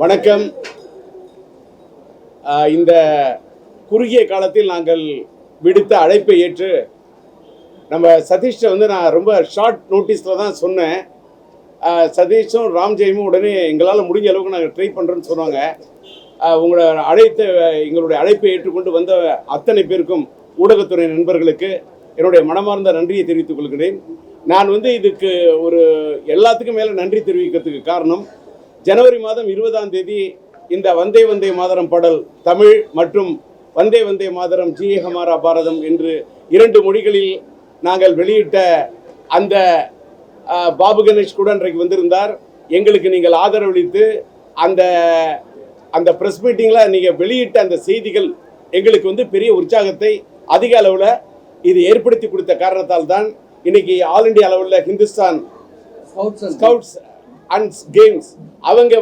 வணக்கம். இந்த குறுகிய காலத்தில் நாங்கள் விடுத்த அழைப்பை ஏற்று நம்ம சதீஷை நான் ரொம்ப ஷார்ட் நோட்டீஸில் தான் சொன்னேன். சதீஷும் ராம்ஜெயமும் உடனே எங்களால் முடிஞ்ச அளவுக்கு நாங்கள் ட்ரை பண்ணுறோன்னு சொன்னாங்க. எங்களுடைய அழைப்பை ஏற்றுக்கொண்டு வந்த அத்தனை பேருக்கும் ஊடகத்துறை நண்பர்களுக்கு என்னுடைய மனமார்ந்த நன்றியை தெரிவித்துக் கொள்கிறேன். நான் இதுக்கு எல்லாத்துக்கும் மேலே நன்றி தெரிவிக்கிறதுக்கு காரணம், ஜனவரி மாதம் 20ஆம் தேதி இந்த வந்தே வந்தே மாதரம் பாடல் தமிழ் மற்றும் வந்தே வந்தே மாதரம் ஜியே ஹமாரா பாரதம் என்று 2 மொழிகளில் நாங்கள் வெளியிட்ட அந்த பாபு கணேஷ் கூட இன்றைக்கு வந்திருந்தார். எங்களுக்கு நீங்கள் ஆதரவளித்து அந்த ப்ரெஸ் மீட்டிங்கில் நீங்கள் வெளியிட்ட அந்த செய்திகள் எங்களுக்கு பெரிய உற்சாகத்தை அதிக அளவில் இது ஏற்படுத்தி கொடுத்த காரணத்தால் தான் இன்னைக்கு ஆல் இண்டியா அளவில் ஹிந்துஸ்தான் ஸ்கவுட்ஸ் அண்ட் கேம்ஸ் அவங்க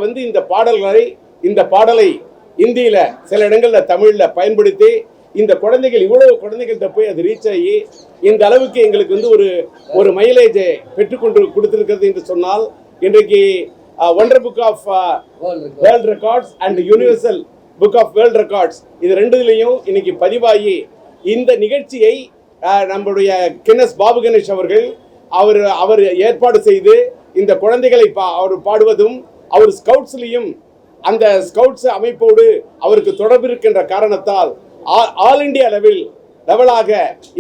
இந்த பாடலை இந்தியில சில இடங்களில் தமிழில் பயன்படுத்தி இந்த குழந்தைகள் இவ்வளவு குழந்தைகள்கிட்ட போய் அது ரீச் ஆகி இந்த அளவுக்கு எங்களுக்கு ஒரு மைலேஜை பெற்றுக்கொண்டு கொடுத்திருக்கிறது என்று சொன்னால், இன்றைக்கு wonder book of world records and universal book of world records இது ரெண்டுலையும் இன்னைக்கு பதிவாகி இந்த நிகழ்ச்சியை நம்முடைய கின்னஸ் பாபு கணேஷ் அவர்கள் அவர் ஏற்பாடு செய்து இந்த குழந்தைகளை அவர் பாடுவதும், அவர் ஸ்கவுட்ஸ்லையும் அந்த ஸ்கவுட்ஸ் அமைப்போடு அவருக்கு தொடர்பு இருக்கின்ற காரணத்தால் ஆல் இண்டியா லெவலாக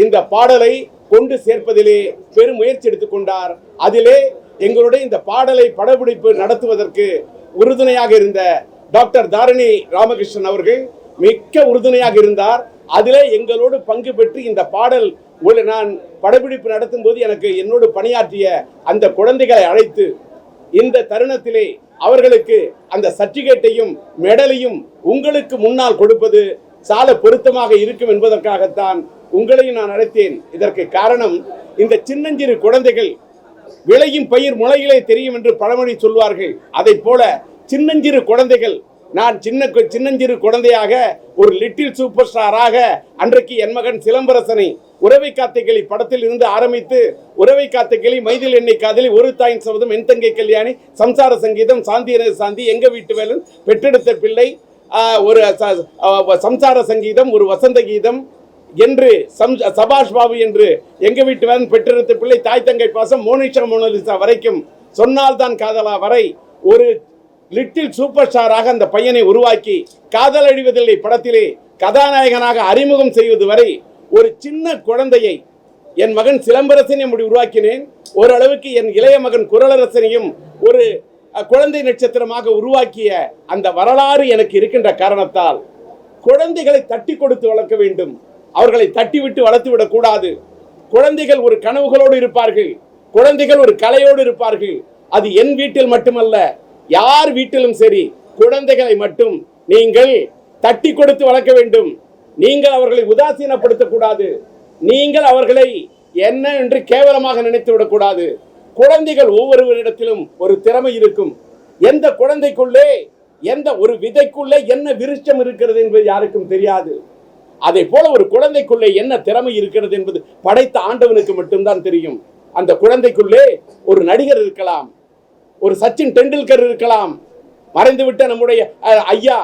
இந்த பாடலை கொண்டு சேர்ப்பதிலே பெரும் முயற்சி எடுத்துக்கொண்டார். அதிலே எங்களுடைய இந்த பாடலை படப்பிடிப்பு நடத்துவதற்கு உறுதுணையாக இருந்த டாக்டர் தாரணி ராமகிருஷ்ணன் அவர்கள் மிக்க உறுதுணையாக இருந்தார். அதிலே எங்களோடு பங்கு பெற்று இந்த பாடல் நான் படப்பிடிப்பு நடத்தும் போது என்னோடு பணியாற்றிய அந்த குழந்தைகளை அழைத்து இந்த தருணத்திலே அவர்களுக்கு அந்த சர்டிபிகேட்டையும் மெடலையும் உங்களுக்கு முன்னால் கொடுப்பது சால பொருத்தமாக இருக்கும் என்பதற்காகத்தான் உங்களையும் நான் அழைத்தேன். இதற்கு காரணம், இந்த சின்னஞ்சிறு குழந்தைகள் விளையும் பயிர் முளையிலே தெரியும் என்று பழமொழி சொல்வார்கள். அதை போல சின்னஞ்சிறு குழந்தைகள், நான் சின்னஞ்சிறு குழந்தையாக ஒரு லிட்டில் சூப்பர் ஸ்டாராக அன்றைக்கு என் மகன் சிலம்பரசனை உறவை காத்த கிளி படத்தில் இருந்து ஆரம்பித்து உறவை காத்த கிளி, மைதில் எண்ணெய் காதலி, ஒரு தாயின் சபதம், என் தங்கை கல்யாணி, சம்சார சங்கீதம், சாந்தி சாந்தி, எங்க வீட்டு வேலன், பெற்றெடுத்த பிள்ளை, ஒரு சம்சார சங்கீதம், ஒரு வசந்த கீதம் என்று சபாஷ் பாபு என்று எங்க வீட்டு வேலன், பெற்றெடுத்த பிள்ளை, தாய் தங்கை பாசம், மோனிஷா மோனலிசா வரைக்கும் சொன்னால் தான் காதலா வரை ஒரு லிட்டில் சூப்பர் ஸ்டாராக அந்த பையனை உருவாக்கி காதல் அழிவதில்லை படத்திலே கதாநாயகனாக அறிமுகம் செய்வது வரை ஒரு சின்ன குழந்தையை என் மகன் சிலம்பரசனை உருவாக்கினேன். ஓரளவுக்கு என் இளைய மகன் குரலரசனையும் ஒரு குழந்தை நட்சத்திரமாக உருவாக்கிய அந்த வரலாறு எனக்கு இருக்கின்ற காரணத்தால் குழந்தைகளை தட்டி கொடுத்து வளர்க்க வேண்டும். அவர்களை தட்டிவிட்டு வளர்த்து விடக்கூடாது. குழந்தைகள் ஒரு கனவுகளோடு இருப்பார்கள், குழந்தைகள் ஒரு கலையோடு இருப்பார்கள். அது என் வீட்டில் மட்டுமல்ல, யார் வீட்டிலும் சரி, குழந்தைகளை மட்டும் நீங்கள் தட்டி கொடுத்து வளர்க்க வேண்டும். நீங்கள் அவர்களை உதாசீனப்படுத்தக்கூடாது. நீங்கள் அவர்களை என்ன என்று கேவலமாக நினைத்து விடக்கூடாது. குழந்தைகள் ஒவ்வொருவரிடத்திலும் ஒரு திறமை இருக்கும். எந்த குழந்தைக்குள்ளே, எந்த ஒரு விதைக்குள்ளே என்ன விருட்சம் இருக்கிறது என்பது யாருக்கும் தெரியாது. அதை போல ஒரு குழந்தைக்குள்ளே என்ன திறமை இருக்கிறது என்பது படைத்த ஆண்டவனுக்கு மட்டும்தான் தெரியும். அந்த குழந்தைக்குள்ளே ஒரு நடிகர் இருக்கலாம், ஒரு சச்சின் டெண்டுல்கர் இருக்கலாம், மறைந்துவிட்ட நம்முடைய ஐயா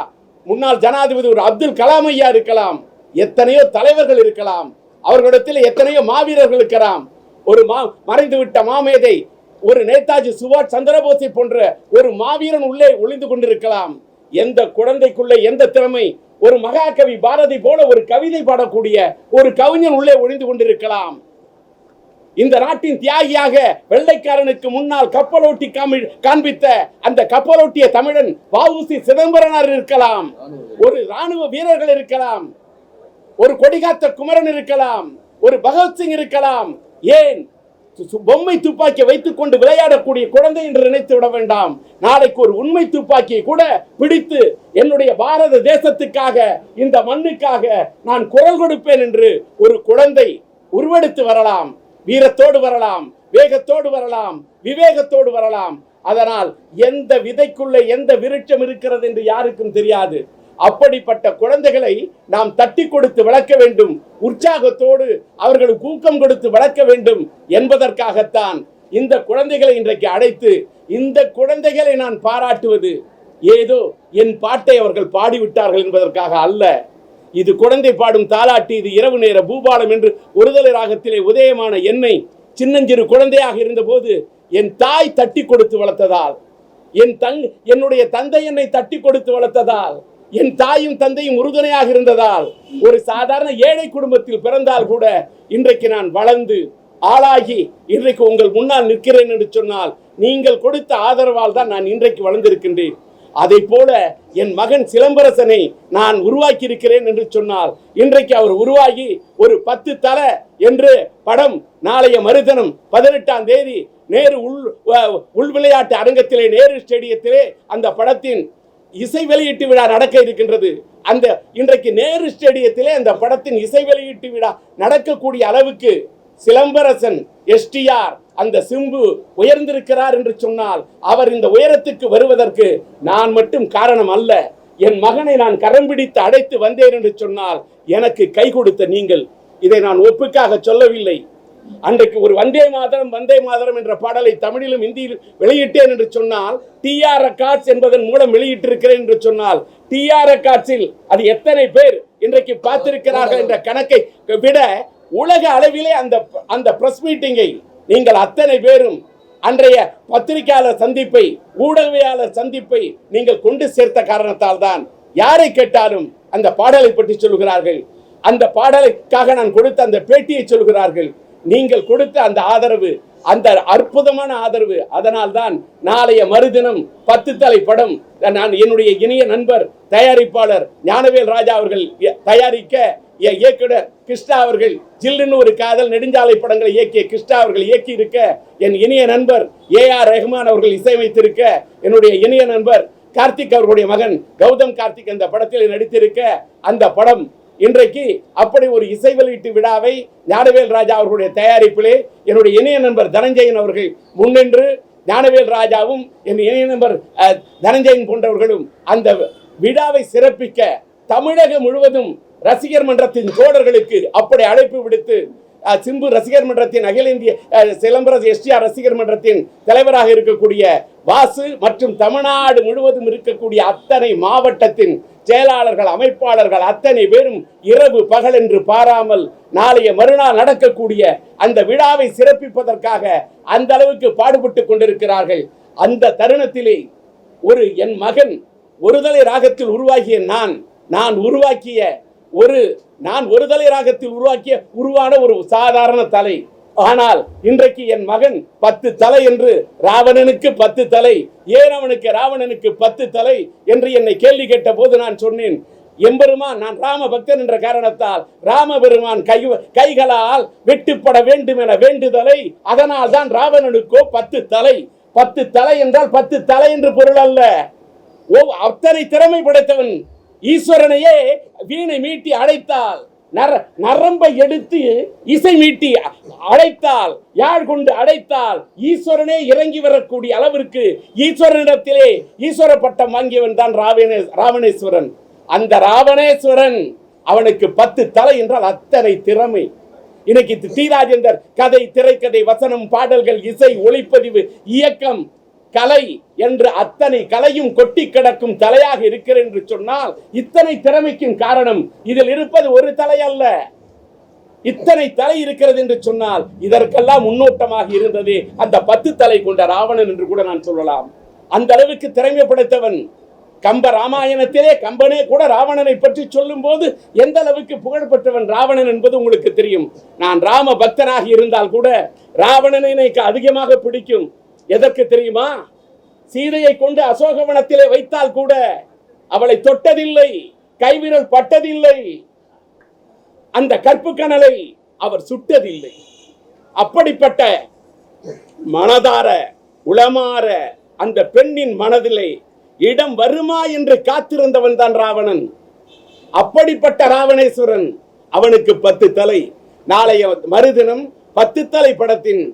முன்னாள் ஜனாதிபதி ஒரு அப்துல் கலாம் ஐயா இருக்கலாம், எத்தனையோ தலைவர்கள் இருக்கலாம், அவர்களிடத்தில் எத்தனையோ மாவீரர்கள் இருக்கலாம். ஒரு மறைந்துவிட்ட மாமேதை ஒரு நேதாஜி சுபாஷ் சந்திரபோஸை போன்ற ஒரு மாவீரன் உள்ளே ஒளிந்து கொண்டிருக்கலாம். எந்த குழந்தைக்குள்ளே எந்த திறமை, ஒரு மகாகவி பாரதி போல ஒரு கவிதை பாடக்கூடிய ஒரு கவிஞன் உள்ளே ஒளிந்து கொண்டிருக்கலாம். இந்த நாட்டின் தியாகியாக வெள்ளைக்காரனுக்கு முன்னால் கப்பலோட்டி காண்பித்த அந்த கப்பலோட்டிய தமிழன் வ.உ.சி. சிதம்பரனார் இருக்கலாம், ஒரு ராணுவ வீரர்கள் இருக்கலாம், ஒரு கொடிகாத்த குமரன் இருக்கலாம், ஒரு பகத்சிங் இருக்கலாம். ஏன் பொம்மை துப்பாக்கியை வைத்துக் கொண்டு விளையாடக்கூடிய குழந்தை என்று நினைத்து விட வேண்டாம். நாளைக்கு ஒரு உண்மை துப்பாக்கியை கூட பிடித்து என்னுடைய பாரத தேசத்துக்காக, இந்த மண்ணுக்காக நான் குரல் கொடுப்பேன் என்று ஒரு குழந்தை உருவெடுத்து வரலாம். வீரத்தோடு வரலாம், வேகத்தோடு வரலாம், விவேகத்தோடு வரலாம். அதனால் எந்த விதைக்குள்ளே எந்த விருட்சம் இருக்கிறது என்று யாருக்கும் தெரியாது. அப்படிப்பட்ட குழந்தைகளை நாம் தட்டி கொடுத்து வளர்க்க வேண்டும். உற்சாகத்தோடு அவர்களுக்கு ஊக்கம் கொடுத்து வளர்க்க வேண்டும் என்பதற்காகத்தான் இந்த குழந்தைகளை இன்றைக்கு அழைத்து, இந்த குழந்தைகளை நான் பாராட்டுவது ஏதோ என் பாட்டை அவர்கள் பாடிவிட்டார்கள் என்பதற்காக அல்ல. இது குழந்தை பாடும் தாலாட்டு, இது இரவு நேர பூபாலம் என்று ஒருதலை ராகத்திலே உதயமான என்னை சின்னஞ்சிறு குழந்தையாக இருந்தபோது என் தாய் தட்டி கொடுத்து வளர்த்ததால், என்னுடைய தந்தை என்னை தட்டி கொடுத்து வளர்த்ததால், என் தாயும் தந்தையும் உறுதுணையாக இருந்ததால், ஒரு சாதாரண ஏழை குடும்பத்தில் பிறந்தால் கூட இன்றைக்கு நான் வளர்ந்து ஆளாகி இன்றைக்கு உங்கள் முன்னால் நிற்கிறேன் என்று சொன்னால் நீங்கள் கொடுத்த ஆதரவால் தான் நான் இன்றைக்கு வளர்ந்திருக்கின்றேன். அதை போல என் மகன் சிலம்பரசனை நான் உருவாக்கி இருக்கிறேன் என்று சொன்னால் இன்றைக்கு அவர் உருவாகி ஒரு 10 தலை என்று படம் நாளைய மறுதினம் 18ஆம் தேதி நேரு உள் விளையாட்டு அரங்கத்திலே, நேரு ஸ்டேடியத்திலே அந்த படத்தின் இசை வெளியீட்டு விழா நடக்க இருக்கின்றது. அந்த இன்றைக்கு நேரு ஸ்டேடியத்திலே அந்த படத்தின் இசை வெளியீட்டு விழா நடக்கக்கூடிய அளவுக்கு சிலம்பரசன் எஸ்டிஆர் அந்த சிம்பு உயர்ந்திருக்கிறார் என்று சொன்னால் அவர் இந்த உயரத்துக்கு வருவதற்கு நான் மட்டும் காரணம் அல்ல. என் மகனை நான் கரம் பிடித்து அடைத்து வந்தேன் என்று சொன்னால் எனக்கு கை கொடுத்த நீங்கள். இதை நான் ஒப்புக்காக சொல்லவில்லை. அன்றைக்கு ஒரு வந்தே மாதரம் என்ற பாடலை தமிழிலும் இந்தியிலும் வெளியிட்டேன் என்று சொன்னால், டிஆர் ரெக்கார்ட்ஸ் என்பதன் மூலம் வெளியிட்டிருக்கிறேன் என்று சொன்னால், டிஆர் ரெக்கார்ட்ஸில் அது எத்தனை பேர் இன்றைக்கு பார்த்திருக்கிறார்கள் என்ற கணக்கை விட உலக அளவிலே அந்த பிரஸ் மீட்டிங்கை நீங்கள் அத்தனை பேரும் அன்றைய பத்திரிகையாளர் சந்திப்பை, ஊடகவியாளர் சந்திப்பை நீங்கள் கொண்டு சேர்த்த காரணத்தால் தான் யாரை கேட்டாலும் அந்த பாடலை பற்றி சொல்கிறார்கள். அந்த பாடலுக்காக நான் கொடுத்த அந்த பேட்டியை சொல்கிறார்கள். நீங்கள் கொடுத்த அந்த ஆதரவு, அந்த அற்புதமான ஆதரவு, அதனால் தான் நாளைய மறுதினம் 10 தலை படம் நான் என்னுடைய இணைய நண்பர் தயாரிப்பாளர் ஞானவேல் ராஜா அவர்கள் தயாரிக்க, இயக்குனர் கிருஷ்ணா அவர்கள் ஜில்லுன்னு ஒரு காதல் நெடுஞ்சாலை படங்களை இயக்கிய கிருஷ்ணா அவர்கள் இயக்கி இருக்க, என் இணைய நண்பர் ஏஆர் ரஹ்மான் அவர்கள் இசையமைத்திருக்க, என்னுடைய இணைய நண்பர் கார்த்திக் அவர்களுடைய மகன் கௌதம் கார்த்திக் அந்த படத்தில் நடித்திருக்க, அந்த படம் இன்றைக்கு அப்படி ஒரு இசை வெளியீட்டு விழாவை ஞானவேல் ராஜா அவர்களுடைய தயாரிப்பிலே என்னுடைய இணைய நண்பர் தனஞ்சயன் அவர்கள் முன்னின்று, ஞானவேல் ராஜாவும் என் இணைய நண்பர் தனஞ்சயன் போன்றவர்களும் அந்த விழாவை சிறப்பிக்க தமிழகம் முழுவதும் ரசிகர் மன்றத்தின் தோழர்களுக்கு அப்படி அழைப்பு விடுத்து, சிம்பு ரசிகர் மன்றத்தின் அகில இந்திய சிலம்பரசன் எஸ்டிஆர் ரசிகர் மன்றத்தின் தலைவராக இருக்கக்கூடிய வாசு மற்றும் தமிழ்நாடு முழுவதும் இருக்கக்கூடிய அத்தனை மாவட்டத்தின் செயலாளர்கள், அமைப்பாளர்கள் அத்தனை பேரும் இரவு பகல் என்று பாராமல் நாளைய மறுநாள் நடக்கக்கூடிய அந்த விழாவை சிறப்பிப்பதற்காக அந்த அளவுக்கு பாடுபட்டு கொண்டிருக்கிறார்கள். அந்த தருணத்திலே என் மகன் ஒருதலை ராகத்தில் உருவாகிய நான் ஒருதலை ராகத்தில் உருவான ஒரு சாதாரண தலை. ஆனால் இன்றைக்கு என் மகன் 10 தலை என்று, ராவணனுக்கு 10 தலை, ஏன் அவனுக்கு ராவணனுக்கு 10 தலை என்று என்னை கேள்வி கேட்ட போது நான் சொன்னேன், எம்பெருமான், நான் ராம பக்தன் என்ற காரணத்தால் ராமபெருமான் கைகளால் வெட்டுப்பட வேண்டும் என வேண்டுதலை, அதனால் தான் ராவணனுக்கோ 10 தலை. 10 தலை என்றால் 10 தலை என்று பொருள் அல்ல. அத்தனை திறமை படைத்தவன் ஈஸ்வரனையே வீணை மீட்டி அழைத்தால், நரம்பை எடுத்து இசை மீட்டி அழைத்தால், யாழ் கொண்டு அழைத்தால் ஈஸ்வரனே இறங்கி வரக்கூடிய அளவிற்கு ஈஸ்வரனிடத்திலே ஈஸ்வர பட்டம் வாங்கியவன் தான் ராவணேஸ்வரன். அந்த ராவணேஸ்வரன் அவனுக்கு 10 தலை என்றால் அத்தனை திறமை. இன்னைக்கு டி ராஜேந்தர் கதை, திரைக்கதை, வசனம், பாடல்கள், இசை, ஒளிப்பதிவு, இயக்கம், கலை என்று அத்தனை கலையும் கொட்டி கிடக்கும் தலையாக இருக்கிறேன் என்று சொன்னால் இத்தனை திறமைக்கும் காரணம் இதில் இருப்பது ஒரு தலை அல்ல, இத்தனை தலை இருக்கிறது என்று சொன்னால் இதற்கெல்லாம் முன்னோட்டமாக இருந்தது அந்த 10 தலை கொண்ட ராவணன் என்று கூட நான் சொல்லலாம். அந்த அளவுக்கு திறமை படைத்தவன். கம்ப ராமாயணத்திலே கம்பனே கூட ராவணனை பற்றி சொல்லும் போது எந்த அளவுக்கு புகழ்பெற்றவன் ராவணன் என்பது உங்களுக்கு தெரியும். நான் ராம பக்தனாக இருந்தால் கூட ராவணனை எனக்கு அதிகமாக பிடிக்கும். எதற்கு தெரியுமா? சீதையை கொண்டு அசோகவனத்திலே வைத்தால் கூட அவளை தொட்டதில்லை, கைவிரல் பட்டதில்லை, அந்த கற்பு கனலை அவர் சுட்டதில்லை. அப்படிப்பட்ட மனதார உளமாற அந்த பெண்ணின் மனதிலே இடம் வருமா என்று காத்திருந்தவன் தான் ராவணன். அப்படிப்பட்ட ராவணேஸ்வரன், அவனுக்கு 10 தலை. நாளைய மறுதினம் 10 தலை படத்தின்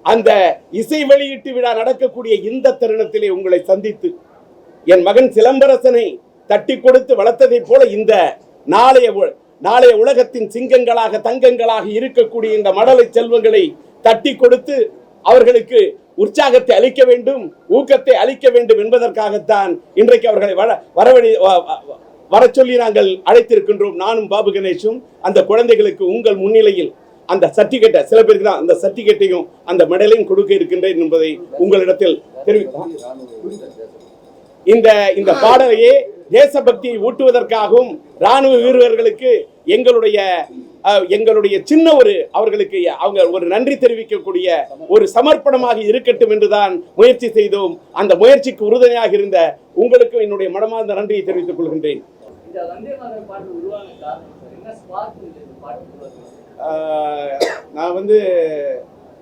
அந்த இசை வெளியீட்டு விழா நடக்கக்கூடிய இந்த தருணத்திலே உங்களை சந்தித்து என் மகன் சிலம்பரசனை தட்டி கொடுத்து வளர்த்ததை போல இந்த நாளைய உலகத்தின் சிங்கங்களாக, தங்கங்களாக இருக்கக்கூடிய இந்த மடலை செல்வங்களை தட்டி கொடுத்து அவர்களுக்கு உற்சாகத்தை அளிக்க வேண்டும், ஊக்கத்தை அளிக்க வேண்டும் என்பதற்காகத்தான் இன்றைக்கு அவர்களை வர சொல்லி நாங்கள் அழைத்திருக்கின்றோம். நானும் பாபு கணேஷும் அந்த குழந்தைகளுக்கு உங்கள் முன்னிலையில் அந்த சர்டிபிகேட்டை, சில பேருக்கு தான் அந்த சர்டிபிகேட்டையும் அந்த மெடலையும் கொடுக்க இருக்கின்றேன் என்பதை உங்களிடத்தில் தெரிவிக்கிறேன். இந்த பாடலையே தேசபக்தியை ஊட்டுவதற்காகவும் ராணுவ வீரர்களுக்கு எங்களுடைய சின்ன அவர்களுக்கு அவங்க ஒரு நன்றி தெரிவிக்கக்கூடிய ஒரு சமர்ப்பணமாக இருக்கட்டும் என்றுதான் முயற்சி செய்தோம். அந்த முயற்சிக்கு உறுதுணையாக இருந்த உங்களுக்கு என்னுடைய மனமார்ந்த நன்றியை தெரிவித்துக் கொள்கின்றேன்.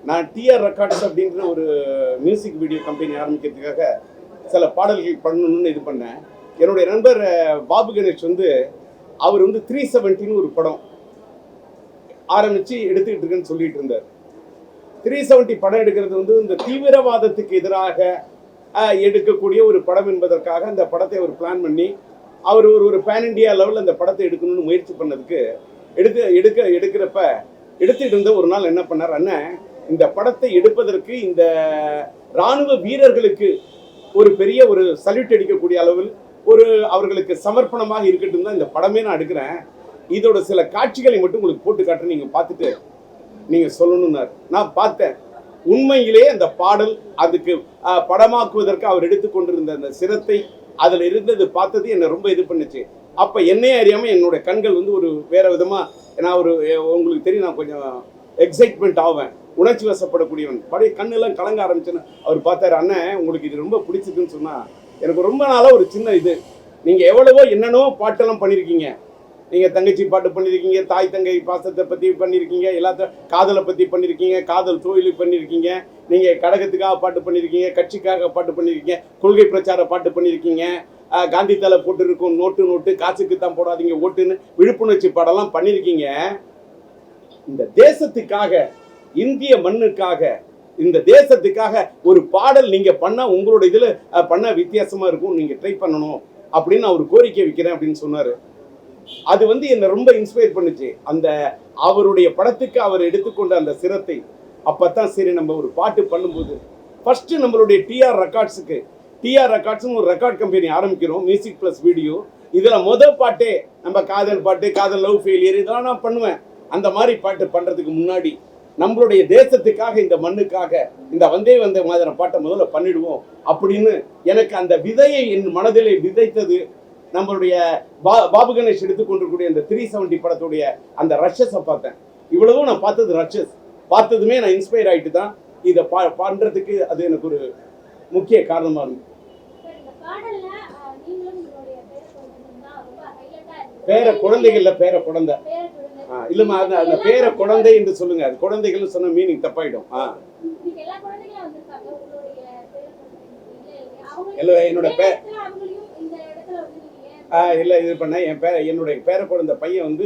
நான் டிஆர் ரெக்கார்ட்ஸ் அப்படின்ற ஒரு மியூசிக் வீடியோ கம்பெனி ஆரம்பிக்கிறதுக்காக சில பாடல்கள் பண்ணணும்னு இது பண்ணேன். என்னுடைய நண்பர் பாபு கணேஷ் அவர் 370 ஒரு படம் ஆரம்பிச்சு எடுத்துக்கிட்டு இருக்குன்னு சொல்லிட்டு இருந்தார். 370 படம் எடுக்கிறது இந்த தீவிரவாதத்துக்கு எதிராக எடுக்கக்கூடிய ஒரு படம் என்பதற்காக அந்த படத்தை அவர் பிளான் பண்ணி அவர் ஒரு பேன் இண்டியா லெவலில் அந்த படத்தை எடுக்கணும்னு முயற்சி பண்ணதுக்கு எடுக்கிறப்ப எடுத்துட்டு இருந்த ஒரு நாள் என்ன பண்ணார், அண்ணன் இந்த படத்தை எடுப்பதற்கு இந்த ராணுவ வீரர்களுக்கு ஒரு பெரிய ஒரு சல்யூட் அடிக்கக்கூடிய அளவில் அவர்களுக்கு சமர்ப்பணமாக இருக்கட்டும் தான் இந்த படமே நான் எடுக்கிறேன். இதோட சில காட்சிகளை மட்டும் உங்களுக்கு போட்டு காட்டுறேன், நீங்க பார்த்துட்டு நீங்க சொல்லணும்னார். நான் பார்த்தேன். உண்மையிலே அந்த பாடல் அதுக்கு படமாக்குவதற்கு அவர் எடுத்துக்கொண்டிருந்த அந்த சிரத்தை அதில் இருந்தது பார்த்தது என்னை ரொம்ப இது பண்ணுச்சு. அப்போ என்னையே அறியாமல் என்னோட கண்கள் ஒரு வேற விதமா, நான் உங்களுக்கு தெரியும், நான் கொஞ்சம் எக்ஸைட்மெண்ட் ஆவேன், உணர்ச்சி வசப்படக்கூடியவன். பழைய கண்ணெல்லாம் கலங்க ஆரம்பிச்சேன்னு அவர் பார்த்தாரு. அண்ணன் உங்களுக்கு இது ரொம்ப பிடிச்சிருக்குன்னு சொன்னா எனக்கு ரொம்ப நாளாக ஒரு சின்ன இது, நீங்கள் எவ்வளவோ என்னென்னோ பாட்டெல்லாம் பண்ணியிருக்கீங்க. நீங்கள் தங்கச்சி பாட்டு பண்ணியிருக்கீங்க, தாய் தங்கை பாசத்தை பற்றி பண்ணியிருக்கீங்க, எல்லாத்தையும் காதலை பற்றி பண்ணியிருக்கீங்க, காதல் தொழில் பண்ணியிருக்கீங்க, நீங்கள் கடகத்துக்காக பாட்டு பண்ணியிருக்கீங்க, கட்சிக்காக பாட்டு பண்ணியிருக்கீங்க, கொள்கை பிரச்சார பாட்டு பண்ணியிருக்கீங்க, காந்தி தலை போட்டுருக்கும், நோட்டு காசுக்கு தான் போடாதீங்க ஓட்டுன்னு விழிப்புணர்ச்சி பாடெல்லாம் பண்ணியிருக்கீங்க. இந்த தேசத்துக்காக, இந்திய மண்ணுக்காக, இந்த தேசத்துக்காக ஒரு பாடல் நீங்க பண்ணா உங்களோட இதுல பண்ண வித்தியாசமா இருக்கும், நீங்க ட்ரை பண்ணணும் அப்படின்னு அவர் கோரிக்கை வைக்கிறேன் அப்படின்னு சொன்னாரு. அது என்னை ரொம்ப இன்ஸ்பயர் பண்ணுச்சு. அந்த அவருடைய படத்துக்கு அவர் எடுத்துக்கொண்ட அந்த சிரத்தை அப்பதான் சரி நம்ம ஒரு பாட்டு பண்ணும்போது ஃபர்ஸ்ட் நம்மளுடைய டிஆர் ரெக்கார்ட்ஸ் ஒரு ரெக்கார்ட் கம்பெனி ஆரம்பிக்கிறோம், மியூசிக் பிளஸ் வீடியோ. இதுல பாட்டே நம்ம காதல் பாட்டு, காதல் லவ் ஃபெயிலியர் இதெல்லாம் நான் பண்ணுவேன். அந்த மாதிரி பாட்டு பண்றதுக்கு முன்னாடி நம்மளுடைய தேசத்துக்காக, இந்த மண்ணுக்காக இந்த வந்தே மாதிரி பாட்டை முதல்ல பண்ணிடுவோம் அப்படின்னு எனக்கு அந்த விதையை என் மனதிலே விதைத்தது நம்மளுடைய பாபு கணேஷ் எடுத்துக்கொண்டிருக்கூடிய அந்த 370 படத்துடைய அந்த ரஷஸை பார்த்தேன். இவ்வளவும் நான் பார்த்தது ரஷஸ் பார்த்ததுமே நான் இன்ஸ்பயர் ஆகிட்டு தான் இதை பண்றதுக்கு அது எனக்கு ஒரு முக்கிய காரணமா இருந்தது. பேர குழந்தைகள்ல பேர குழந்தை இல்லம்மா, அந்த பேர குழந்தை என்று சொல்லுங்க. அது குழந்தைகள் சொன்ன மீனிங் தப்பாயிடும். என்னோட இல்ல இது பண்ண என்னுடைய பேர குழந்தை பையன்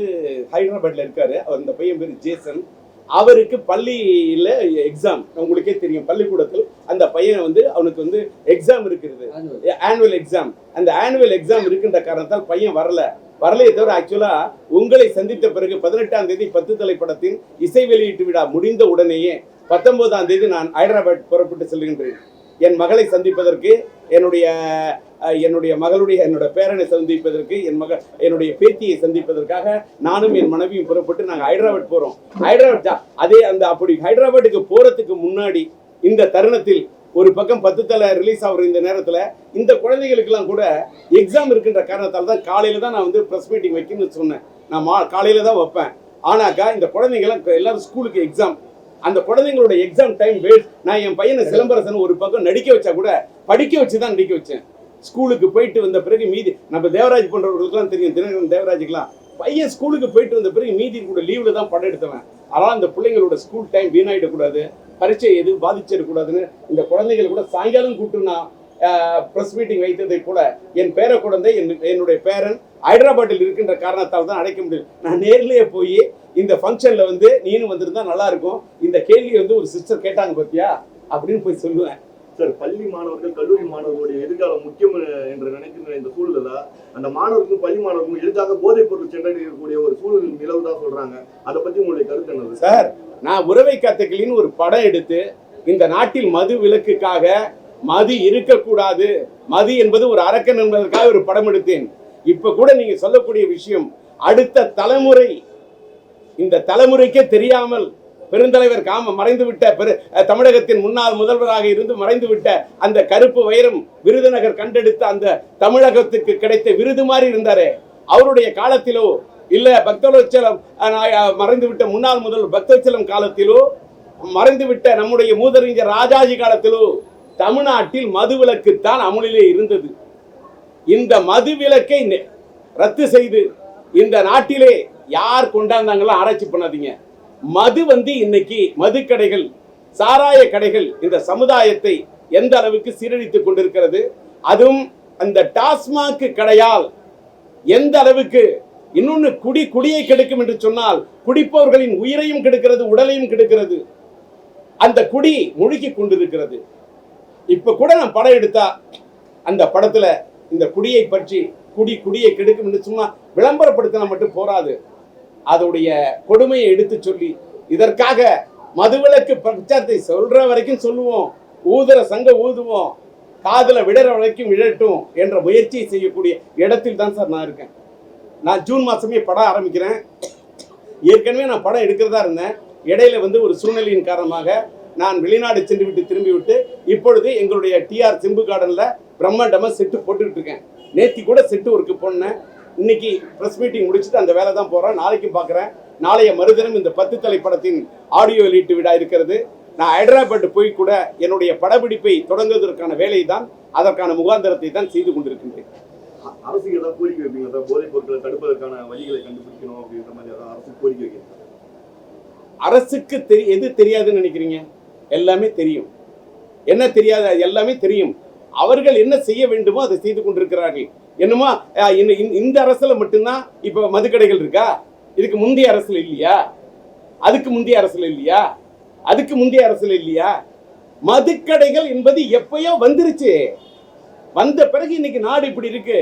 ஹைதராபாத்ல இருக்காரு. அந்த பையன் பேரு ஜேசன். அவருக்கு பள்ளியில எக்ஸாம், உங்களுக்கே தெரியும், பள்ளிக்கூடத்தில் அந்த பையன் அவனுக்கு எக்ஸாம் இருக்கிறது, ஆனுவல் எக்ஸாம். அந்த ஆனுவல் எக்ஸாம் இருக்கின்ற காரணத்தால் பையன் வரலையே தவிர ஆக்சுவலா உங்களை சந்தித்த பிறகு 18ஆம் தேதி 10 தலை படத்தின் இசை வெளியீட்டு விழா முடிந்த உடனேயே 19ஆம் தேதி நான் ஹைதராபாத் புறப்பட்டு செல்கின்றேன். என் மகளை சந்திப்பதற்கு, என்னோட பேரனை சந்திப்பதற்கு, என்னுடைய பேத்தியை சந்திப்பதற்காக நானும் என் மனைவியும் புறப்பட்டு நாங்கள் ஹைதராபாத் போறோம். அப்படி ஹைதராபாத்துக்கு போறதுக்கு முன்னாடி இந்த தருணத்தில் ஒரு பக்கம் 10 தலை ரிலீஸ் ஆகுற இந்த நேரத்தில் இந்த குழந்தைகளுக்கெல்லாம் கூட எக்ஸாம் இருக்கின்ற காரணத்தால் தான் காலையில தான் நான் ப்ரெஸ் மீட்டிங் வைக்கணும்னு சொன்னேன். நான் காலையில தான் வைப்பேன். ஆனாக்கா இந்த குழந்தைங்களாம் எல்லாரும் ஸ்கூலுக்கு எக்ஸாம். அந்த குழந்தைங்களோட எக்ஸாம் டைம் வேஸ்ட். நான் என் பையனை சிலம்பரசன் ஒரு பக்கம் நடிக்க வச்சா கூட படிக்க வச்சு தான் நடிக்க வச்சேன். ஸ்கூலுக்கு போயிட்டு வந்த பிறகு மீதி நம்ம தேவராஜ் போன்றவர்களுக்குலாம் தெரியும், தினகரன் தேவராஜுக்கெல்லாம் பையன் ஸ்கூலுக்கு போயிட்டு வந்த பிறகு மீதி கூட லீவ்ல தான் படம் எடுத்தவன். ஆனால் அந்த பிள்ளைங்களோட ஸ்கூல் டைம் வீணாயிடக்கூடாது, பரீட்சை எதுவும் பாதிச்சிடக்கூடாதுன்னு இந்த குழந்தைகள் கூட சாயங்காலம் கூப்பிட்டு நான் ப்ரெஸ் மீட்டிங் வைத்ததை போல என் பேர குழந்தை, என்னுடைய பேரன் ஹைதராபாத்தில் இருக்கின்ற காரணத்தால் தான் அடைக்க முடியும். நான் நேர்லேயே போய் இந்த ஃபங்க்ஷன்ல நீனும் வந்திருந்தா நல்லா இருக்கும், இந்த கேள்வி ஒரு சிஸ்டர் கேட்டாங்க பத்தியா அப்படின்னு போய் சொல்லுவேன். சார், பள்ளி மாணவர்கள், கல்லூரி மாணவர்களுடைய எதிர்காலம் முக்கியம் என்று நினைக்கின்ற இந்த சூழல அந்த மாணவர்களுக்கும் பள்ளி மாணவர்களுக்கும் எளிதாக போதைப் பொருள் சென்றடையக்கூடிய ஒரு சூழல் நிலவுதான் சொல்றாங்க. அதை பத்தி உங்களுடைய கருத்து என்னது? சார், நான் உறவை காத்துக்களின்னு ஒரு படம் எடுத்து இந்த நாட்டில் மது விலக்குக்காக மது இருக்கக்கூடாது, மது என்பது ஒரு அரக்கன் என்பதற்காக ஒரு படம் எடுத்தேன். இப்ப கூட நீங்க சொல்லக்கூடிய விஷயம், அடுத்த தலைமுறை, இந்த தலைமுறைக்கே தெரியாமல் பெருந்தலைவர் மறைந்துவிட்ட தமிழகத்தின் முன்னாள் முதல்வராக இருந்து மறைந்துவிட்ட அந்த கருப்பு வைரம் விருதுநகர் கண்டெடுத்த அந்த தமிழகத்துக்கு கிடைத்த விருது மாதிரி இருந்தாரே, அவருடைய காலத்திலோ இல்ல பக்தவச்சலம் மறைந்துவிட்ட முன்னாள் முதல்வர் பக்தவச்சலம் காலத்திலோ மறைந்துவிட்ட நம்முடைய மூதறிஞர் ராஜாஜி காலத்திலோ தமிழ்நாட்டில் மதுவிலக்குத்தான் அமுலிலே இருந்தது. இந்த மதுவிலக்கை ரத்து செய்து இந்த நாட்டிலே யார் கொண்டாந்தாங்களோ ஆராய்ச்சி பண்ணாதீங்க. மது இன்னைக்கு மதுக்கடைகள், சாராய கடைகள் இந்த சமுதாயத்தை எந்த அளவுக்கு சீரழித்துக் கொண்டிருக்கிறது, அதுவும் அந்த டாஸ்மாக் கடையால் எந்த அளவுக்கு இன்னொன்னு குடியை கெடுக்கும் என்று சொன்னால் குடிப்பவர்களின் உயிரையும் கெடுக்கிறது, உடலையும் கெடுக்கிறது. அந்த குடி முழுகி கொண்டிருக்கிறது. இப்ப கூட நான் படம் எடுத்தா அந்த படத்துல இந்த குடியை பற்றி குடியை கெடுக்கும் என்று சும்மா விளம்பரப்படுத்தினா மட்டும் போராது, அதோடைய கொடுமையை எடுத்து சொல்லி இதற்காக மதுவிலக்கு பிரச்சாரத்தை சொல்ற வரைக்கும் சொல்லுவோம், ஊதுற சங்க ஊதுவோம், காதுல விடுற வரைக்கும் விழட்டும் என்ற முயற்சியை செய்யக்கூடிய இடத்தில் தான் சார் நான் இருக்கேன். நான் ஜூன் மாசமே படம் ஆரம்பிக்கிறேன். ஏற்கனவே நான் படம் எடுக்கிறதா இருந்தேன். இடையில ஒரு சூழ்நிலையின் காரணமாக நான் வெளிநாடு சென்று விட்டு திரும்பி விட்டு இப்பொழுது எங்களுடைய டிஆர் சிம்பு கார்டன்ல பிரம்மாண்டமா செட்டு போட்டுக்கிட்டு இருக்கேன். நேத்தி கூட செட்டு ஒர்க்கு போனேன். இன்னைக்கு பிரஸ் மீட்டிங் முடிச்சுட்டு அந்த வேலை தான் போறேன். நாளைக்கும் பார்க்குறேன். நாளைய மறுதினம் இந்த 10 தலை படத்தின் ஆடியோ வெளியீட்டு விழா இருக்கிறது. நான் ஹைதராபாத் போய் கூட என்னுடைய படப்பிடிப்பை தொடங்குவதற்கான வேலையை தான், அதற்கான முகாந்திரத்தை தான் செய்து கொண்டிருக்கின்றேன். அரசுக்கு ஏதாவது கோரிக்கை வைப்பீங்களா? போதைப் பொருட்களை தடுப்பதற்கான வழிகளை கண்டுபிடிக்கணும் அப்படின்ற மாதிரி ஏதாவது அரசு கோரிக்கை வைக்கிறீங்க? அரசுக்கு எது தெரியாதுன்னு நினைக்கிறீங்க? எல்லாமே தெரியும். என்ன தெரியாது? எல்லாமே தெரியும். அவர்கள் என்ன செய்ய வேண்டுமோ அதை செய்து கொண்டிருக்கிறார்கள். என்னமோ இந்த அரசுல மட்டும்தான் இப்ப மதுக்கடைகள் இருக்கா? இதுக்கு முந்தைய அரசுல இல்லையா? அதுக்கு முந்தைய அரசுல இல்லையா? அதுக்கு முந்தைய அரசுல இல்லையா? மதுக்கடைகள் என்பது எப்பயோ வந்துருச்சு. வந்த பிறகு இன்னைக்கு நாடு இப்படி இருக்கு.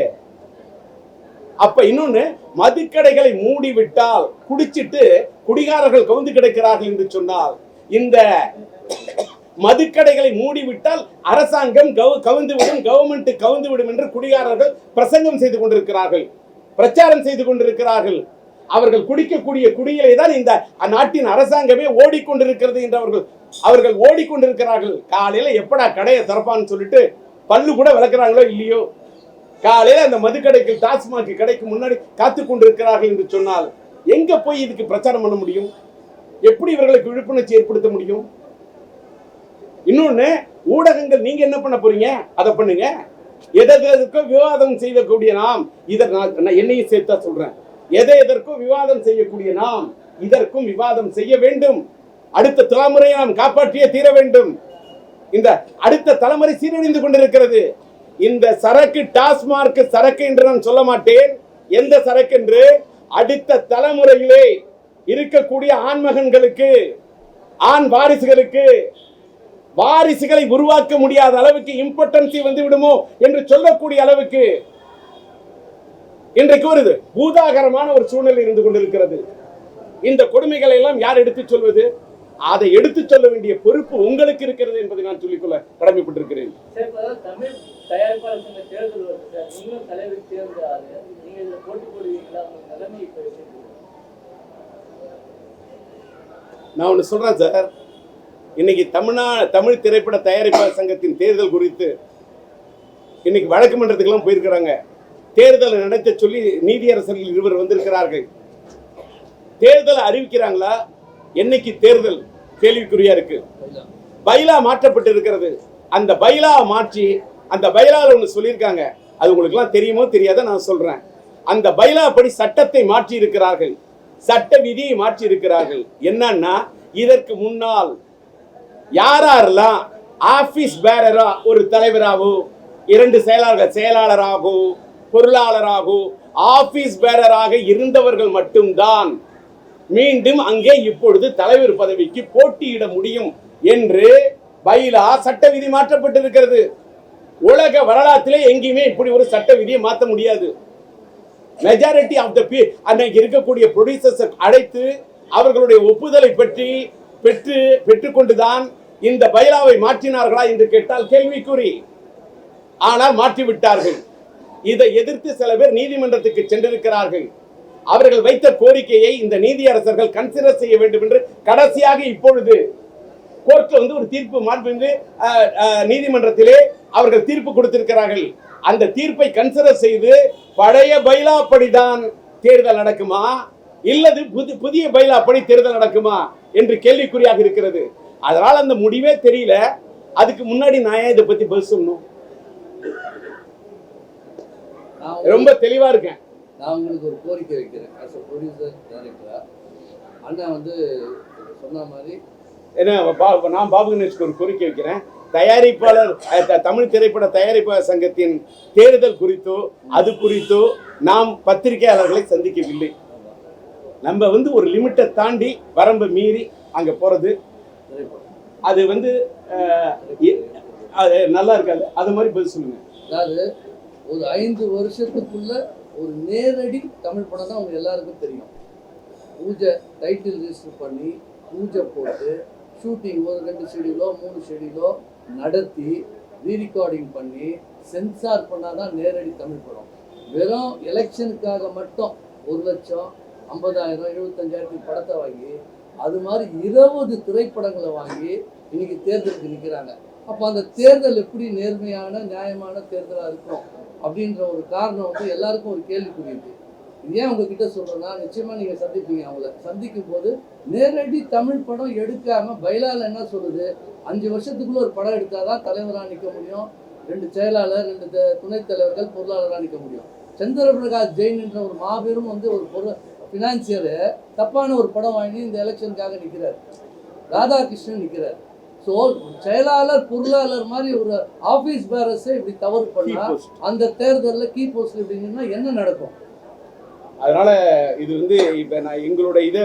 அப்ப இன்னொன்னு, மதுக்கடைகளை மூடி விட்டால் குடிச்சிட்டு குடிகாரர்கள் கவுந்து கிடக்கிறார்கள் என்று சொன்னால், இந்த மதுக்கடைகளை மூடிவிட்டால் அரசாங்கம் கவுந்துவிடும், கவர்மெண்ட் கவுந்துவிடும் என்று குடிகாரர்கள் பிரசங்கம் செய்து கொண்டிருக்கிறார்கள், பிரச்சாரம் செய்து கொண்டிருக்கிறார்கள். அவர்கள் குடிக்கக்கூடிய குடியிலே தான் இந்த நாட்டின் அரசாங்கமே ஓடிக்கொண்டிருக்கிறது என்று அவர்கள் ஓடிக்கொண்டிருக்கிறார்கள். காலையில எப்படா கடையை திறப்பான்னு சொல்லிட்டு பல்லு கூட விளக்குறாங்களோ இல்லையோ, காலையில அந்த மதுக்கடைக்கு டாஸ்மாக் கடைக்கு முன்னாடி காத்து கொண்டிருக்கிறார்கள் என்று சொன்னால் எங்க போய் இதுக்கு பிரச்சாரம் பண்ண முடியும்? எப்படி இவர்களுக்கு விழிப்புணர்ச்சி ஏற்படுத்த முடியும்? இன்னொன்னு, ஊடகங்கள் நீங்க என்ன பண்ண போறீங்க? அதை பண்ணுங்க. எதற்கோ விவாதம் செய்யக்கூடிய நாம், என்னையும் சேர்த்தா சொல்றேன், எதற்கோ விவாதம் செய்யக்கூடிய நாம் இதற்கும் விவாதம் செய்ய வேண்டும். அடுத்த தலைமுறையை நாம் காப்பாற்றியே தீர வேண்டும். இந்த அடுத்த தலைமுறை சீரழிந்து கொண்டிருக்கிறது. இந்த சரக்கு டாஸ்மார்க் சரக்கு என்று நான் சொல்ல மாட்டேன். எந்த சரக்கு என்று, அடுத்த தலைமுறையிலே இருக்கக்கூடிய ஆண்மகன்களுக்கு, ஆண் வாரிசுகளை உருவாக்க முடியாத அளவுக்கு இம்பார்ட்டன்சி வந்து விடுமோ என்று சொல்லக்கூடிய அளவுக்கு இன்றைக்கு ஒரு பூதாகரமான ஒரு சூழ்நிலை இருந்து கொண்டிருக்கிறது. இந்த கொடுமைகளை எல்லாம் யார் எடுத்துச் சொல்வது? அதை எடுத்துச் சொல்ல வேண்டிய பொறுப்பு உங்களுக்கு இருக்கிறது என்பதை நான் சொல்லிக்கொள்ள கடமைப்பட்டிருக்கிறேன். நான் ஒன்று சொல்றேன் சார், இன்னைக்கு தமிழ் திரைப்பட தயாரிப்பாளர் சங்கத்தின் தேர்தல் குறித்து இன்னைக்கு வழக்கு மன்றத்துக்கெல்லாம் போயிருக்கிறாங்க. தேர்தலை நடத்த சொல்லி நீதியரசர்கள் 2 வந்திருக்கிறார்கள். தேர்தலை அறிவிக்கிறாங்களா? என்னைக்கு தேர்தல் கேள்விக்குறியா இருக்கு. பைலா மாற்றப்பட்டு இருக்கிறது. அந்த பைலா மாற்றி, அந்த பைலால ஒன்று சொல்லியிருக்காங்க, அது உங்களுக்கு எல்லாம் தெரியுமோ தெரியாத நான் சொல்றேன். அந்த பைலா படி சட்டத்தை மாற்றி இருக்கிறார்கள், சட்ட விதியை மாற்றி இருக்கிறார்கள். என்னன்னா, இதற்கு முன்னால் யாரெல்லாம் ஆபீஸ் பேரரா, ஒரு தலைவராகவோ 2 செயலாளராகவோ பொருளாளராகவோ ஆபீஸ் பேரராக இருந்தவர்கள் மட்டும்தான் மீண்டும் அங்கே இப்பொழுது தலைவர் பதவிக்கு போட்டியிட முடியும் என்று பைலா சட்ட விதி மாற்றப்பட்டிருக்கிறது. உலக வரலாற்றிலே எங்கேயுமே இப்படி ஒரு சட்ட விதியை மாற்ற முடியாது. மெஜாரிட்டி ஆஃப் த அன்னைக்கு இருக்கக்கூடிய ப்ரொடியூசர்ஸ் அழைத்து அவர்களுடைய ஒப்புதலை பெற்றுக்கொண்டுதான் இந்த பைலாவை மாற்றினார்களா என்று கேட்டால் கேள்விக்குறி. ஆனால் மாற்றிவிட்டார்கள். இதை எதிர்த்து சில பேர் நீதிமன்றத்துக்கு சென்றிருக்கிறார்கள். அவர்கள் வைத்த கோரிக்கையை இந்த நீதியரசர்கள் கன்சிடர் செய்ய வேண்டும் என்று கடைசியாக இப்பொழுது கோர்ட்ல ஒரு தீர்ப்பு மாண்புமிகு நீதிமன்றத்திலே அவர்கள் தீர்ப்பு கொடுத்திருக்கிறார்கள். அந்த தீர்ப்பை கன்சிடர் செய்து பழைய பைலாப்படிதான் தேர்தல் நடக்குமா இல்லது புதிய பைலாப்படி தேர்தல் நடக்குமா என்று கேள்விக்குறியாக இருக்கிறது. அதனால் அந்த முடிவே தெரியல. அதுக்கு முன்னாடி நான் ஏன் இதை பத்தி பதில் சொல்லணும்? ரொம்ப தெளிவா இருக்கேன். நான் உங்களுக்கு ஒரு கோரிக்கை வைக்கிறேன். ஆஸ் அ ப்ரொடியூசர் டைரக்டரா அண்ணா சொன்ன மாதிரி நான் பாபு கணேஷ்க்கு ஒரு கோரிக்கை வைக்கிறேன். தயாரிப்பாளர் தமிழ் திரைப்பட தயாரிப்பாளர் சங்கத்தின் தேர்தல் குறித்தோ அது குறித்தோ நாம் பத்திரிகையாளர்களை சந்திக்கவில்லை. நம்ம ஒரு லிமிட்டை தாண்டி வரம்பை மீறி அங்க போறது அது அது நல்லா இருக்காது. அது மாதிரி பதில் சொல்லுங்க. அதாவது ஒரு 5 வருஷத்துக்குள்ள ஒரு நேரடி தமிழ் படம் தான் அவங்க எல்லாருக்கும் தெரியும். பூஜை டைட்டில் ரிஜிஸ்டர் பண்ணி பூஜை போட்டு ஷூட்டிங் ஒரு 2 ஷெடியூலோ 3 ஷெடியூலோ நடத்தி ரீரிகார்டிங் பண்ணி சென்சார் பண்ணாதான் நேரடி தமிழ் படம். வெறும் எலெக்ஷனுக்காக மட்டும் 1 லட்சம் 50,000 75,000 படத்தை வாங்கி அது மாதிரி 20 திரைப்படங்களை வாங்கி இன்னைக்கு தேர்தலுக்கு நிற்கிறாங்க. அப்போ அந்த தேர்தல் எப்படி நேர்மையான நியாயமான தேர்தலாக இருக்கும் அப்படின்ற ஒரு காரணம் எல்லாருக்கும் ஒரு கேள்விக்குறி இருக்கு. ஏன் உங்ககிட்ட சொல்றேன்னா, நிச்சயமா நீங்க சந்திப்பீங்க. அவங்கள சந்திக்கும் போது நேரடி தமிழ் படம் எடுக்காம பைலால என்ன சொல்லுது, 5 வருஷத்துக்குள்ள ஒரு படம் எடுத்தாதான் தலைவராக நிற்க முடியும், 2 செயலாளர் 2 துணைத் தலைவர்கள் பொருளாளராக நிற்க முடியும். சந்திரபிரகாஷ் ஜெயின் என்ற ஒரு மாபெரும் ஒரு பினான்சியரு தப்பான ஒரு படம் வாங்கி இந்த எலெக்ஷனுக்காக நிற்கிறார். ராதாகிருஷ்ணன் நிற்கிறார். ஸோ செயலாளர் பொருளாளர் மாதிரி ஒரு ஆபீஸ் பேரஸை இப்படி தவறு பண்ணா அந்த தேர்தலில் கீ போஸ்ட் இப்படின்னா என்ன நடக்கும்? அதனால இது இப்ப நான் எங்களோட இதை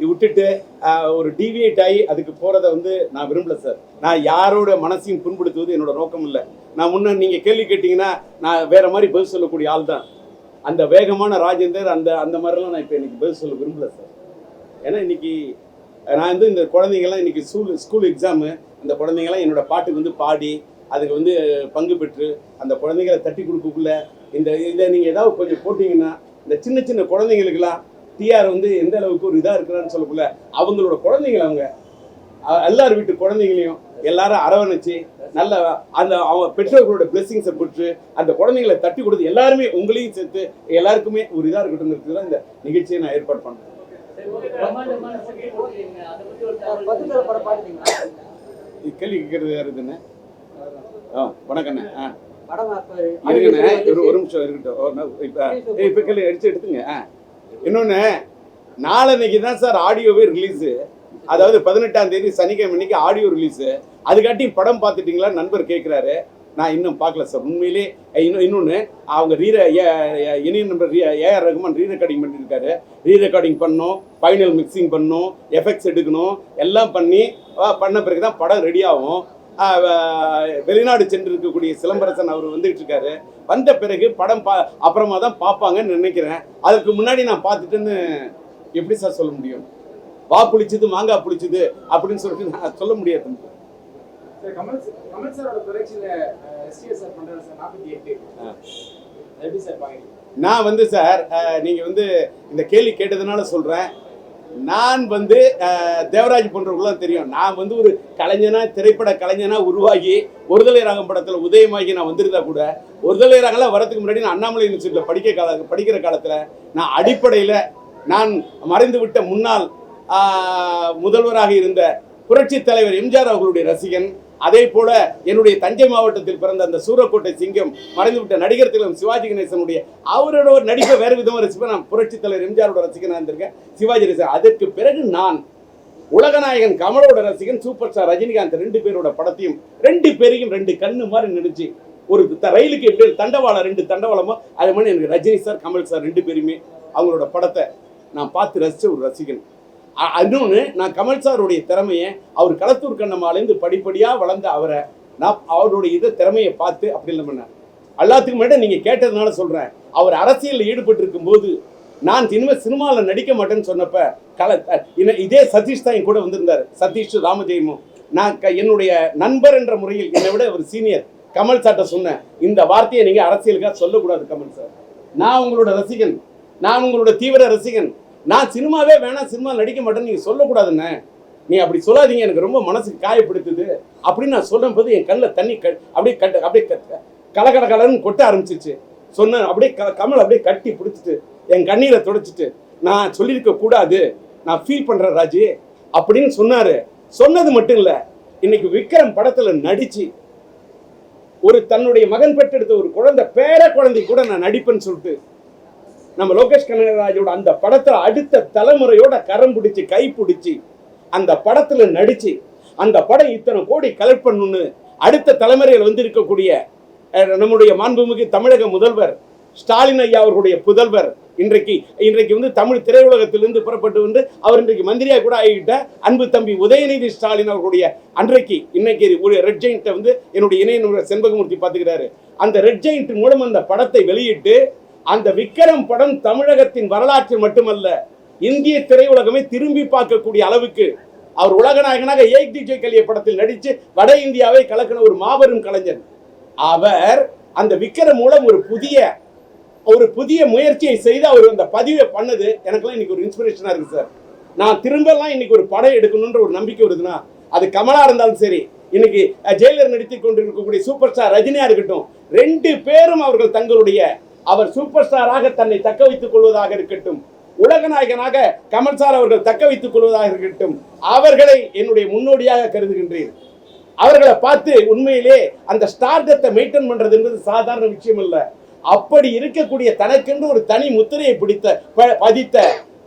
விட்டுட்டு ஒரு டிவியேட் ஆகி அதுக்கு போறதை நான் விரும்பல சார். நான் யாரோட மனசையும் புண்படுத்துவது என்னோட நோக்கம் இல்லை. நான் முன்ன நீங்க கேள்வி கேட்டீங்கன்னா நான் வேற மாதிரி பதில் சொல்லக்கூடிய ஆள் தான். அந்த வேகமான ராஜேந்தர் அந்த மாதிரிலாம் நான் இப்போ இன்னைக்கு பதில் சொல்ல விரும்பல சார். ஏன்னா இன்னைக்கு நான் இந்த குழந்தைங்கள்லாம் இன்னைக்கு ஸ்கூல் எக்ஸாமு. அந்த குழந்தைங்களாம் என்னோட பாட்டுக்கு பாடி அதுக்கு பங்கு பெற்று அந்த குழந்தைங்களை தட்டி கொடுக்கக்குள்ள இதை நீங்கள் ஏதாவது கொஞ்சம் போட்டிங்கன்னா இந்த சின்ன சின்ன குழந்தைங்களுக்கெல்லாம் டிஆர் எந்த அளவுக்கு ஒரு இதாக இருக்கிறான்னு சொல்லக்குள்ள அவங்களோட குழந்தைங்களை அவங்க எல்லார் வீட்டு குழந்தைங்களையும் எல்லாரும் அரவணைச்சு நல்ல அவங்க பெற்றோர்களோட பிளெஸிங்ஸை பெற்று அந்த குழந்தைங்களை தட்டி கொடுத்து எல்லாருமே உங்களையும் சேர்த்து எல்லாருக்குமே ஒரு இதாக இருக்கட்டும் தான் இந்த நிகழ்ச்சியை நான் ஏற்பாடு பண்ணேன். கேள்வி கேட்கறது யாரு இதுன்னு? வணக்கண்ணே. இருக்குண்ணே, ஒரு நிமிஷம் இருக்கட்டும். இப்போ கேள்வி அடிச்சு எடுத்துங்க. இன்னொன்று, நாளைக்கு தான் சார் ஆடியோவே ரிலீஸு. அதாவது 18ஆம் தேதி சனிக்கிழமை இன்னைக்கு ஆடியோ ரிலீஸு. அதுக்காட்டி படம் பார்த்துட்டீங்களா நண்பர் கேட்குறாரு. நான் இன்னும் பார்க்கல சார் உண்மையிலே. இன்னொன்று, அவங்க இனிய நம்பர் ஏஆர் ரகுமான் ரீரெக்கார்டிங் பண்ணியிருக்காரு. ரீரெக்கார்டிங் பண்ணோம், ஃபைனல் மிக்சிங் பண்ணோம், எஃபெக்ட்ஸ் எடுக்கணும், எல்லாம் பண்ண பிறகு தான் படம் ரெடி ஆகும். வெளிநாடு சென்று இருக்கக்கூடிய சிலம்பரசன் அவர் வந்துகிட்டு இருக்காரு. வந்த பிறகு படம் அப்புறமா தான் பார்ப்பாங்கன்னு நினைக்கிறேன். அதுக்கு முன்னாடி நான் பார்த்துட்டுன்னு எப்படி சார் சொல்ல முடியும்? வா புளிச்சது மாங்காய் புளிச்சது அப்படின்னு சொல்லிட்டு நான் சொல்ல முடியாது. நான் சார் நீங்க இந்த கேள்வி கேட்டதுனால சொல்றேன். நான் தேவராஜ் போன்றவர்களும் தெரியும். நான் ஒரு கலைஞனா, திரைப்பட கலைஞனா உருவாகி ஒருதலை ராகம் படத்துல உதயமாகி நான் வந்திருந்தா கூட ஒருதலை ராகம்லாம் வரதுக்கு முன்னாடி நான் அண்ணாமலை யூனிவர்சிட்டியில் படிக்கிற காலத்துல நான் அடிப்படையில நான் மறைந்து விட்ட முன்னாள் முதல்வராக இருந்த புரட்சி தலைவர் எம்ஜிஆர் அவர்களுடைய ரசிகன். அதே போல என்னுடைய தஞ்சை மாவட்டத்தில் பிறந்த அந்த சூரக்கோட்டை சிங்கம் மறைந்துவிட்ட நடிகர் திலகம் சிவாஜி கணேசனுடைய அவரோட ஒரு நடிப்பை வேறு விதமாக ரசிப்பேன். நான் புரட்சி தலைவர் எம்ஜிஆரோட ரசிகனாக இருந்திருக்கேன், சிவாஜி ரசிகன். அதற்கு பிறகு நான் உலகநாயகன் கமலோட ரசிகன், சூப்பர் ஸ்டார் ரஜினிகாந்த் 2 பேரோட படத்தையும் 2 பேரையும் 2 கண்ணு மாதிரி நினைச்சு ஒரு ரயிலுக்கு எப்படி தண்டவாளம் 2 தண்டவாளமோ அது மாதிரி எனக்கு ரஜினி சார் கமல் சார் 2 பேருமே அவங்களோட படத்தை நான் பார்த்து ரசித்த ஒரு ரசிகன். இன்னொன்று, நான் கமல் சாருடைய திறமையை அவர் களத்தூர் கண்ணம்மாலேருந்து படிப்படியாக வளர்ந்த அவரை நான் அவருடைய திறமையை பார்த்து அப்படி இல்லை பண்ணேன். எல்லாத்துக்கும் முன்னாடி நீங்கள் கேட்டதுனால சொல்கிறேன். அவர் அரசியலில் ஈடுபட்டு இருக்கும்போது நான் இனிமேல் சினிமாவில் நடிக்க மாட்டேன்னு சொன்னப்ப இதே சதீஷ் தான் என் கூட வந்திருந்தார். சதீஷ் ராமஜெயமும் நான் என்னுடைய நண்பர் என்ற முறையில் என்னை விட ஒரு சீனியர் கமல் சார்ட்ட சொன்னேன், இந்த வார்த்தையை நீங்க அரசியலுக்காக சொல்லக்கூடாது கமல் சார். நான் உங்களோட ரசிகன், நான் உங்களோட தீவிர ரசிகன். நான் சினிமாவே வேணாம், சினிமா நடிக்க மாட்டேன்னு நீங்க சொல்லக்கூடாதுண்ணே. நீ அப்படி சொல்லாதீங்க, எனக்கு ரொம்ப மனசுக்கு காயப்படுத்துது அப்படின்னு நான் சொல்லும் போது என் கண்ணில் தண்ணி அப்படியே கலன்னு கொட்ட ஆரம்பிச்சிச்சு. சொன்ன அப்படியே கமல் அப்படியே கட்டி பிடிச்சிட்டு என் கண்ணீரை துடைச்சிட்டு, நான் சொல்லியிருக்க கூடாது, நான் ஃபீல் பண்றேன் ராஜி அப்படின்னு சொன்னாரு. சொன்னது மட்டும் இல்ல, இன்னைக்கு விக்ரம் படத்துல நடிச்சு ஒரு தன்னுடைய மகன் பெற்றெடுத்த ஒரு குழந்தை பேர குழந்தை கூட நான் நடிப்பேன்னு சொல்லிட்டு நம்ம லோகேஷ் கனகராஜோட அந்த படத்துல அடுத்த தலைமுறையோட கரம் பிடிச்சி கை பிடிச்சி அந்த படத்துல நடிச்சு அந்த படம் இத்தனை கோடி கலெக்ட் பண்ணணும்னு அடுத்த தலைமுறையில் வந்து இருக்கக்கூடிய நம்முடைய மாண்புமிகு தமிழக முதல்வர் ஸ்டாலின் ஐயா அவர்களுடைய புதல்வர் இன்றைக்கு வந்து தமிழ் திரையுலகத்திலிருந்து புறப்பட்டு வந்து அவர் இன்றைக்கு மந்திரியா கூட ஆகிட்ட அன்பு தம்பி உதயநிதி ஸ்டாலின் அவர்களுடைய இன்னைக்கு ஒரு ரெட் ஜெயிண்ட்டை வந்து என்னுடைய இணைய செண்பகமூர்த்தி பார்த்துக்கிறாரு. அந்த ரெட் ஜெயிண்ட் மூலம் அந்த படத்தை வெளியிட்டு அந்த விக்ரம் படம் தமிழகத்தின் வரலாற்று மட்டுமல்ல இந்திய திரையுலகமே திரும்பி பார்க்கக்கூடிய அளவுக்கு அவர் உலக நாயகனாக ஏக் டிஜே கலிய படத்தில் நடித்து வட இந்தியாவை கலக்கின ஒரு மாபெரும் கலைஞர். அவர் அந்த விக்ரம் மூலம் ஒரு புதிய முயற்சியை செய்து அவர் அந்த பதிவை பண்ணது எனக்குலாம் இன்னைக்கு ஒரு இன்ஸ்பிரேஷனா இருக்கு சார். நான் திரும்பலாம் இன்னைக்கு ஒரு படம் எடுக்கணும்ன்ற ஒரு நம்பிக்கை வருதுன்னா அது கமலா இருந்தாலும் சரி, இன்னைக்கு ஜெயிலர் நடித்துக் கொண்டிருக்கக்கூடிய சூப்பர் ஸ்டார் ரஜினியா இருக்கட்டும், 2 பேரும் அவர்கள் தங்களுடைய அவர் சூப்பர் ஸ்டாராக தன்னை தக்க வைத்துக் கொள்வதாக இருக்கட்டும், உலக நாயகனாக கமல் சார் அவர்கள் தக்க வைத்துக் கொள்வதாக இருக்கட்டும், அவர்களை என்னுடைய முன்னோடியாக கருதுகின்றேன். அவர்களை பார்த்து உண்மையிலே அந்த ஸ்டார்டத்தை மெயின்டைன் பண்றது என்பது சாதாரண விஷயம் இல்ல. அப்படி இருக்கக்கூடிய தனக்கென்று ஒரு தனி முத்திரையை பதித்த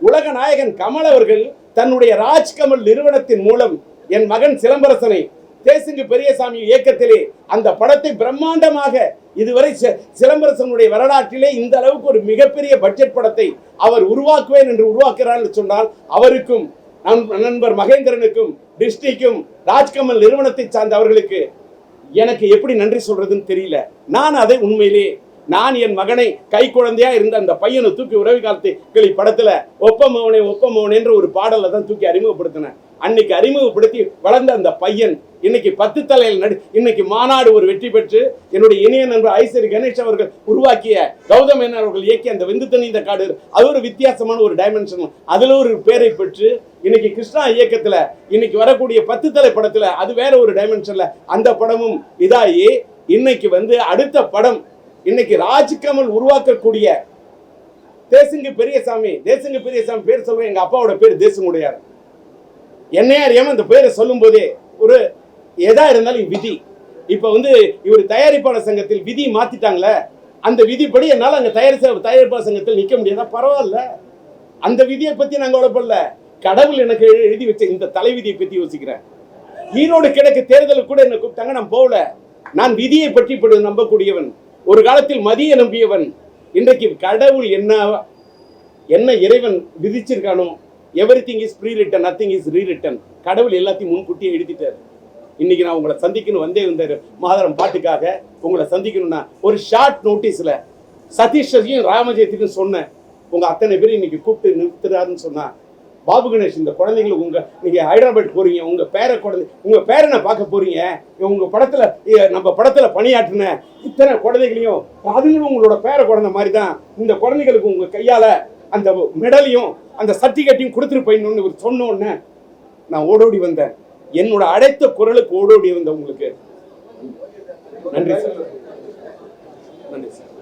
உலக நாயகன் கமல் அவர்கள் தன்னுடைய ராஜ்கமல் நிறுவனத்தின் மூலம் என் மகன் சிலம்பரசனை தேசிங்கு பெரியசாமி இயக்கத்திலே அந்த படத்தை பிரம்மாண்டமாக இதுவரை சிலம்பரசனுடைய வரலாற்றிலே இந்த அளவுக்கு ஒரு மிகப்பெரிய பட்ஜெட் படத்தை அவர் உருவாக்குவேன் என்று உருவாக்குகிறார் என்று சொன்னால் அவருக்கும் நண்பர் மகேந்திரனுக்கும் டிஸ்டிக்கும் ராஜ்கமல் நிறுவனத்தை சார்ந்த அவர்களுக்கு எனக்கு எப்படி நன்றி சொல்றதுன்னு தெரியல. நான் அதை உண்மையிலே நான் என் மகனை கை குழந்தையா இருந்த அந்த பையனை தூக்கி உறவு காலத்தை படத்துல ஒப்பமோனே என்ற ஒரு பாடலை தான் தூக்கி அறிமுகப்படுத்தினேன். அன்னைக்கு அறிமுகப்படுத்தி வளர்ந்த அந்த பையன் இன்னைக்கு 10 தலையில் இன்னைக்கு மாநாடு ஒரு வெற்றி பெற்று என்னுடைய இணைய நண்பர் ஐசரி கணேஷ் அவர்கள் உருவாக்கிய கௌதம் என்ன அவர்கள் இயக்கி அந்த வெந்து தனி இந்த காடு அது ஒரு வித்தியாசமான ஒரு டைமென்ஷன், அதுல ஒரு பேரை பெற்று இன்னைக்கு கிருஷ்ணா இயக்கத்துல இன்னைக்கு வரக்கூடிய 10 தலை படத்துல அது வேற ஒரு டைமென்ஷன்ல அந்த படமும் இதாகி இன்னைக்கு வந்து அடுத்த படம் இன்னைக்கு ராஜ்கமல் உருவாக்கக்கூடிய தேசிங்கு பெரியசாமி பேர் சொல்லுவேன். எங்க அப்பாவோட பேர் தேசமுடையார். என்னையா அறியாம அந்த பேரை சொல்லும் போதே ஒரு எதா இருந்தாலும் விதி. இப்ப வந்து இவர் தயாரிப்பாளர் சங்கத்தில் விதி மாத்திட்டாங்களே, அந்த விதிப்படி என்னால அங்க தயாரிப்பாளர் சங்கத்தில் நிக்க முடியாதா? பரவாயில்ல, அந்த விதியை பத்தி நாங்க உழப்படல. கடவுள் எனக்கு எழுதி வச்ச இந்த தலைவிதியை பத்தி யோசிக்கிறேன். ஈரோடு கிழக்கு தேர்தலுக்கு கூட என்ன கூப்பிட்டாங்க, நான் போகல. நான் விதியை பற்றி நம்பக்கூடியவன், ஒரு காலத்தில் மதியை நம்பியவன். இன்றைக்கு கடவுள் என்ன இறைவன் விதிச்சிருக்கானோ, everything is pre written, nothing is re written. கடவுள் எல்லாத்தையும் முன்கூட்டியே எழுதிட்டாரு. இன்னைக்கு நான் உங்களை சந்திக்கணும் வந்தாரு மாதரம் பாட்டுக்காக உங்களை சந்திக்கணும்னா ஒரு ஷார்ட் நோட்டீஸ்ல சதீஷையும் ராமஜெயத்துக்கும் சொன்னேன். உங்க அத்தனை பேரும் இன்னைக்கு கூப்பிட்டு நிறுத்துறாருன்னு சொன்னா, பாபு கணேஷ் இந்த குழந்தைங்களுக்கு நீங்க ஹைதராபாத் போறீங்க, உங்க பேரனை பார்க்க போறீங்க, உங்க படத்துல நம்ம படத்துல பணியாற்றின இத்தனை குழந்தைகளையும் அதுங்களும் உங்களோட பேர குழந்தை மாதிரி தான், இந்த குழந்தைகளுக்கு உங்க கையால அந்த மெடலையும் அந்த சர்டிஃபிகேட்டையும் கொடுத்துட்டு போயிடணும்னு சொன்ன உடனே நான் ஓடோடி வந்தேன். என்னோட அழைத்த குரலுக்கு ஓடோடி வந்த உங்களுக்கு நன்றி சார். நன்றி சார்.